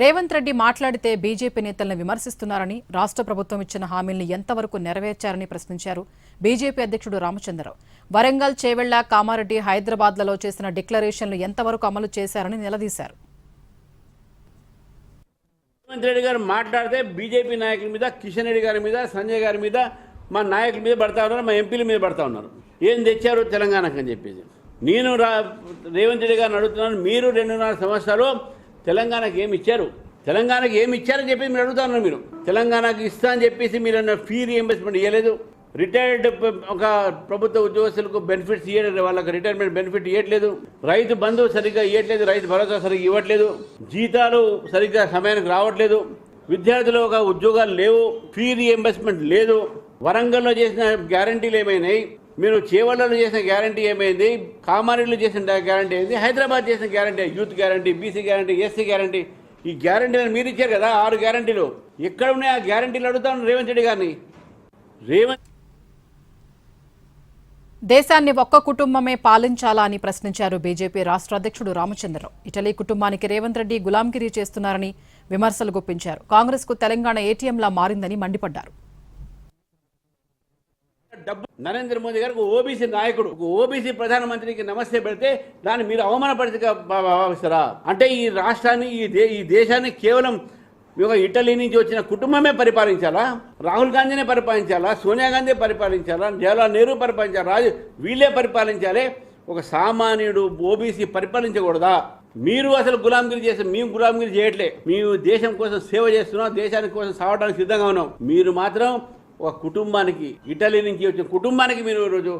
రేవంత్ రెడ్డి మాట్లాడితే బీజేపీ నేతలను విమర్శిస్తున్నారని, రాష్ట్ర ప్రభుత్వం ఇచ్చిన హామీల్ని ఎంతవరకు నెరవేర్చారని ప్రశ్నించారు బీజేపీ అధ్యక్షుడు రామచంద్రరావు. వరంగల్, చేవెళ్ల, కామారెడ్డి, హైదరాబాద్లలో చేసిన డిక్లరేషన్లు ఎంతవరకు అమలు చేశారని నిలదీశారు. రేవంత్ రెడ్డి గారు మాట్లాడితే బీజేపీ నాయకుల మీద, కిషన్ రెడ్డి గారి మీద, సంజయ్ గారి మీద, మా నాయకుల మీద పడతా ఉన్నారు, మా ఎంపీల మీద పడతా ఉన్నారు. ఏం తెచ్చారు తెలంగాణకు అని చెప్పేసి నేను రేవంత్ రెడ్డి గారిని అడుగుతున్నాను. మీరు 2.5 సంవత్సరాలు తెలంగాణకు ఏమి ఇచ్చారు? తెలంగాణకు ఏమి ఇచ్చారని చెప్పి మీరు అడుగుతా ఉన్నారు. మీరు తెలంగాణకు ఇస్తా అని చెప్పేసి మీరు ఫీ రీఎంబర్స్మెంట్ ఇవ్వలేదు. రిటైర్డ్ ఒక ప్రభుత్వ ఉద్యోగస్తులకు బెనిఫిట్స్ ఇవ్వలేదు, వాళ్ళకి రిటైర్మెంట్ బెనిఫిట్ ఇవ్వట్లేదు. రైతు బంధువు సరిగ్గా ఇవ్వట్లేదు, రైతు భరోసా సరిగ్గా ఇవ్వట్లేదు, జీతాలు సరిగ్గా సమయానికి రావట్లేదు, విద్యార్థులు ఒక ఉద్యోగాలు లేవు, ఫీ రీఎంబర్స్మెంట్ లేదు. వరంగల్లో చేసిన గ్యారంటీలు ఏమైనాయి? మీరు చేవళ్ళలో చేసిన గ్యారంటీ ఏమైంది? కామారెడ్డిలో చేసిన గ్యారంటీ ఏంది? హైదరాబాద్ చేసిన guarantee, youth guarantee, BC guarantee, SC guarantee, ఈ గ్యారంటీలను మీరు ఇచ్చారు కదా 6 గ్యారంటీలు. ఎక్కడ ఉన్నాయి ఆ గ్యారంటీలు? అడుగుతాను రేవంత్ రెడ్డి గారిని. దేశాన్ని ఒక్క కుటుంబమే పాలించాలా అని ప్రశ్నించారు బీజేపీ రాష్ట్ర అధ్యక్షుడు రామచంద్రరావు. ఇటలీ కుటుంబానికి రేవంత్ రెడ్డి గులాంగిరి చేస్తున్నారని విమర్శలు గుప్పించారు. కాంగ్రెస్ కు తెలంగాణ ఏటీఎంలా మారిందని మండిపడ్డారు. నరేంద్ర మోదీ గారికి ఓబీసీ నాయకుడు, ఓబీసీ ప్రధానమంత్రికి నమస్తే పెడితే దాన్ని మీరు అవమానపరిచిగా భావిస్తారా? అంటే ఈ రాష్ట్రాన్ని, ఈ దేశాన్ని కేవలం ఇటలీ నుంచి వచ్చిన కుటుంబమే పరిపాలించాలా? రాహుల్ గాంధీనే పరిపాలించాలా? సోనియా గాంధీ పరిపాలించాలా? జవహర్లాల్ నెహ్రూ పరిపాలించాలా? వీళ్ళే పరిపాలించాలి. ఒక సామాన్యుడు ఓబీసీ పరిపాలించకూడదా? మీరు అసలు గులాంగిరి చేస్తే, మేము గులాంగిరి చేయట్లే. మేము దేశం కోసం సేవ చేస్తున్నాం, దేశానికి కోసం సావడానికి సిద్ధంగా ఉన్నాం. మీరు మాత్రం ఒక కుటుంబానికి, ఇటలీ నుంచి వచ్చిన కుటుంబానికి మీరు ఈరోజు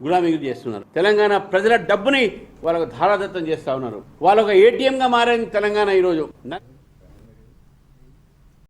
గులాంగిరి చేస్తున్నారు. తెలంగాణ ప్రజల డబ్బుని వాళ్ళకు ధారాదత్తం చేస్తూ ఉన్నారు. వాళ్ళొక ఏటీఎంగా మారింది తెలంగాణ ఈరోజు.